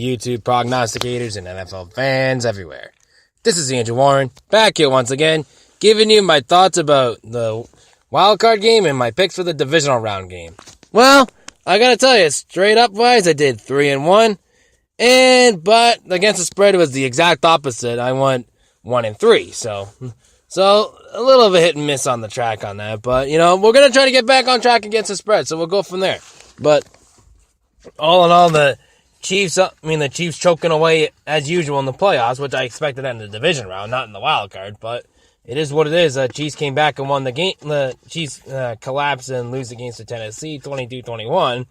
YouTube prognosticators and NFL fans everywhere. This is Andrew Warren, back here once again, giving you my thoughts about the wildcard game and my picks for the divisional round game. Well, I gotta tell you, straight up wise, I did 3-1, but against the spread, it was the exact opposite. I went 1-3, so a little of a hit and miss on the track on that, but, we're gonna try to get back on track against the spread, so we'll go from there. But, all in all, the Chiefs choking away as usual in the playoffs, which I expected in the division round, not in the wild card, but it is what it is. Chiefs came back and won the game. The Chiefs collapsed and lose against the Tennessee, 22-21.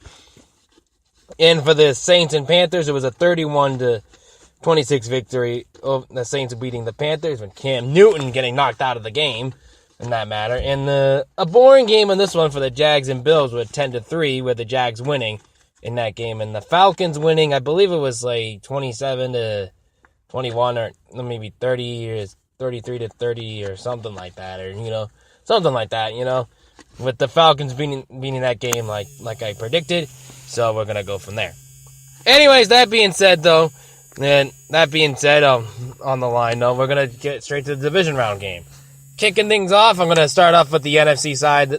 And for the Saints and Panthers, it was a 31-26 victory. The Saints beating the Panthers with Cam Newton getting knocked out of the game in that matter. And a boring game in this one for the Jags and Bills with 10-3, with the Jags winning in that game, and the Falcons winning, I believe it was like 27-21 or maybe 33-30 or something like that, or something like that, with the Falcons beating that game like I predicted. So we're gonna go from there. Anyways, that being said, on the line, we're gonna get straight to the division round game. Kicking things off, I'm gonna start off with the NFC side,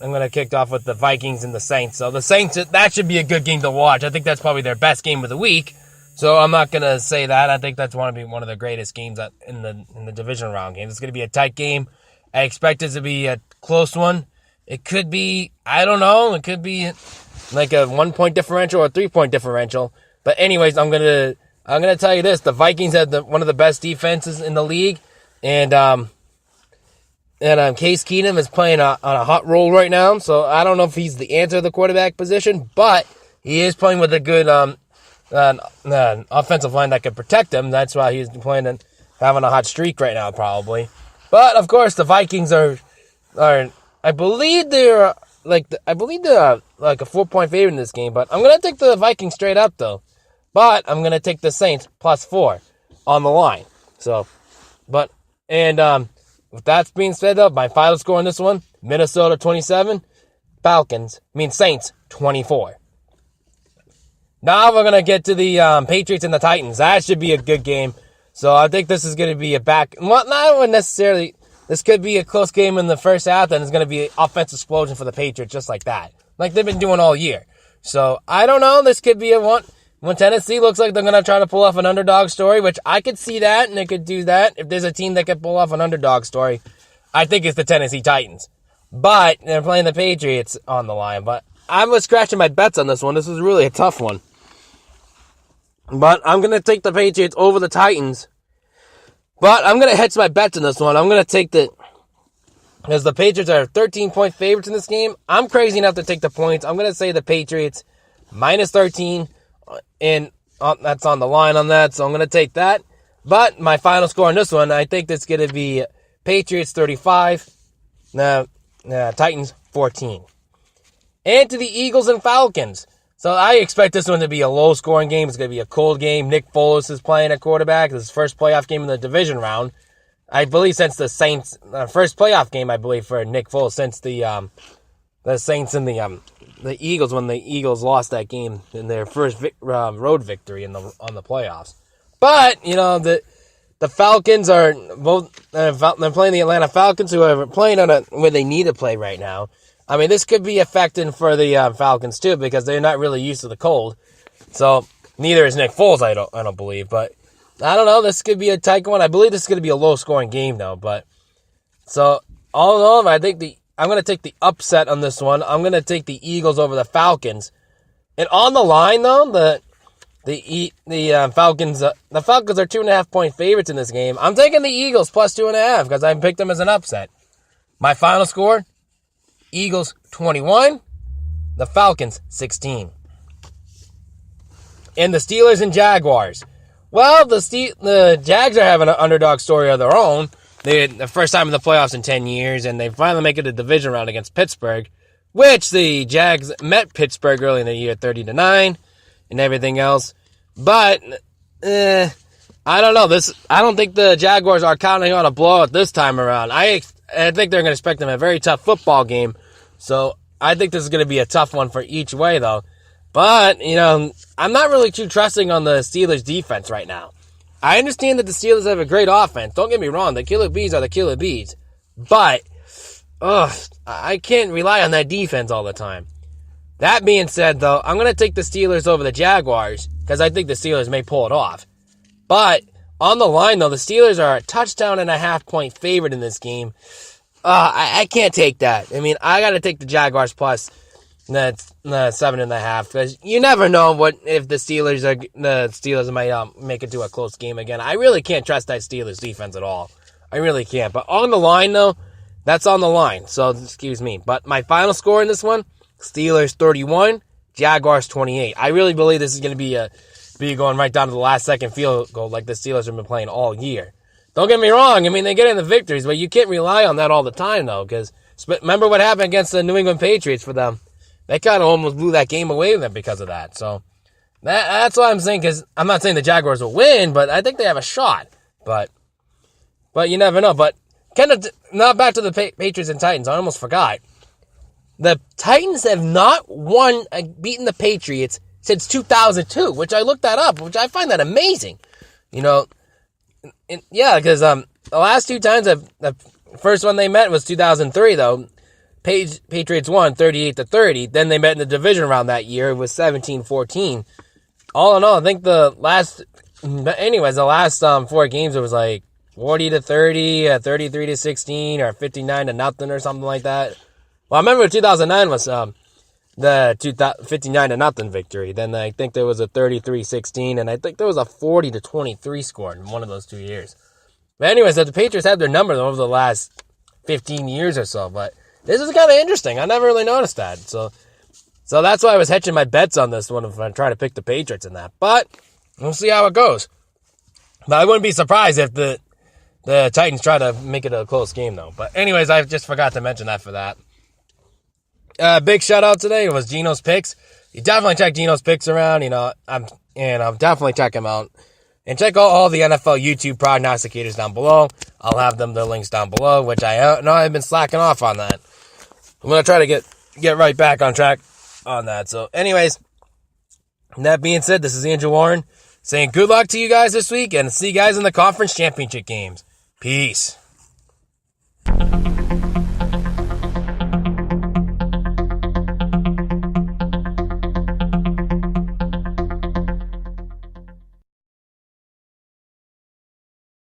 I'm going to kick off with the Vikings and the Saints. So the Saints, that should be a good game to watch. I think that's probably their best game of the week. So I'm not going to say that. I think that's going to be one of the greatest games in the division round game. It's going to be a tight game. I expect it to be a close one. It could be, I don't know, it could be like a 1-point differential or a 3-point differential. But anyways, I'm going to tell you this. The Vikings had one of the best defenses in the league. And Case Keenum is playing on a hot roll right now, so I don't know if he's the answer to the quarterback position, but he is playing with a good offensive line that could protect him. That's why he's playing and having a hot streak right now, probably. But of course, the Vikings are I believe they're like a 4-point favorite in this game. But I'm gonna take the Vikings straight up though. But I'm gonna take the Saints +4 on the line. With that being said, though, my final score on this one, Minnesota 27, Saints 24. Now we're going to get to the Patriots and the Titans. That should be a good game. So I think this is going to be not necessarily, this could be a close game in the first half, and it's going to be an offensive explosion for the Patriots just like that. Like they've been doing all year. So I don't know, this could be a one. When Tennessee looks like they're going to try to pull off an underdog story, which I could see that, and they could do that. If there's a team that could pull off an underdog story, I think it's the Tennessee Titans. But they're playing the Patriots on the line. But I was scratching my bets on this one. This was really a tough one. But I'm going to take the Patriots over the Titans. But I'm going to hedge my bets on this one. I'm going to take because the Patriots are 13-point favorites in this game. I'm crazy enough to take the points. I'm going to say the Patriots -13. And that's on the line on that, so I'm going to take that. But my final score on this one, I think it's going to be Patriots 35, Titans 14. And to the Eagles and Falcons. So I expect this one to be a low-scoring game. It's going to be a cold game. Nick Foles is playing at quarterback. This is his first playoff game in the division round. I believe since the Saints, first playoff game, I believe, for Nick Foles, since the Saints and the Eagles, when the Eagles lost that game in their first road victory on the playoffs. But, the Falcons are both, they're playing the Atlanta Falcons, who are playing where they need to play right now. I mean, this could be affecting for the Falcons too, because they're not really used to the cold. So, neither is Nick Foles, I don't believe. But, I don't know, this could be a tight one. I believe this is going to be a low-scoring game, though. But, so, all in all, I think I'm going to take the upset on this one. I'm going to take the Eagles over the Falcons. And on the line, though, the Falcons are 2.5-point favorites in this game. I'm taking the Eagles +2.5 because I picked them as an upset. My final score, Eagles 21, the Falcons 16. And the Steelers and Jaguars. Well, the Jags are having an underdog story of their own. They had the first time in the playoffs in 10 years, and they finally make it a division round against Pittsburgh, which the Jags met Pittsburgh early in the year 30-9 and everything else. But, I don't know. I don't think the Jaguars are counting on a blowout this time around. I think they're going to expect them a very tough football game. So, I think this is going to be a tough one for each way, though. But, I'm not really too trusting on the Steelers defense right now. I understand that the Steelers have a great offense. Don't get me wrong. The Killer Bees are the Killer Bees. But, I can't rely on that defense all the time. That being said, though, I'm going to take the Steelers over the Jaguars because I think the Steelers may pull it off. But on the line, though, the Steelers are a touchdown and a half-point favorite in this game. I can't take that. I mean, I got to take the Jaguars plus the 7.5 because you never know what if the Steelers might make it to a close game again. I really can't trust that Steelers defense at all. I really can't. But on the line, though, that's on the line. So excuse me. But my final score in this one. Steelers 31, Jaguars 28. I really believe this is going to be going right down to the last second field goal like the Steelers have been playing all year. Don't get me wrong. I mean, they get in the victories, but you can't rely on that all the time, though, because remember what happened against the New England Patriots for them? They kind of almost blew that game away with them because of that. So that's what I'm saying, because I'm not saying the Jaguars will win, but I think they have a shot. But you never know. But kind of now back to the Patriots and Titans. I almost forgot. The Titans have not beaten the Patriots since 2002, which I looked that up, which I find that amazing. Because the last two times, the first one they met was 2003, though. Patriots won 38-30. Then they met in the division round that year. It was 17-14. All in all, I think the last 4 games, it was like 40-30, 33-16, or 59-0, or something like that. Well, I remember 2009 was the 59-0 victory. Then I think there was a 33-16, and I think there was a 40-23 score in one of those 2 years. But anyways, the Patriots had their number over the last 15 years or so. But this is kind of interesting. I never really noticed that. So that's why I was hedging my bets on this one if I try to pick the Patriots in that. But we'll see how it goes. But I wouldn't be surprised if the Titans try to make it a close game, though. But anyways, I just forgot to mention that for that. Big shout out today was Gino's Picks. You definitely check Gino's Picks around. I'm definitely check him out. And check out all the NFL YouTube prognosticators down below. I'll have the links down below, which I know I've been slacking off on that. I'm going to try to get right back on track on that. So anyways, that being said, this is Andrew Warren saying good luck to you guys this week and see you guys in the conference championship games. Peace.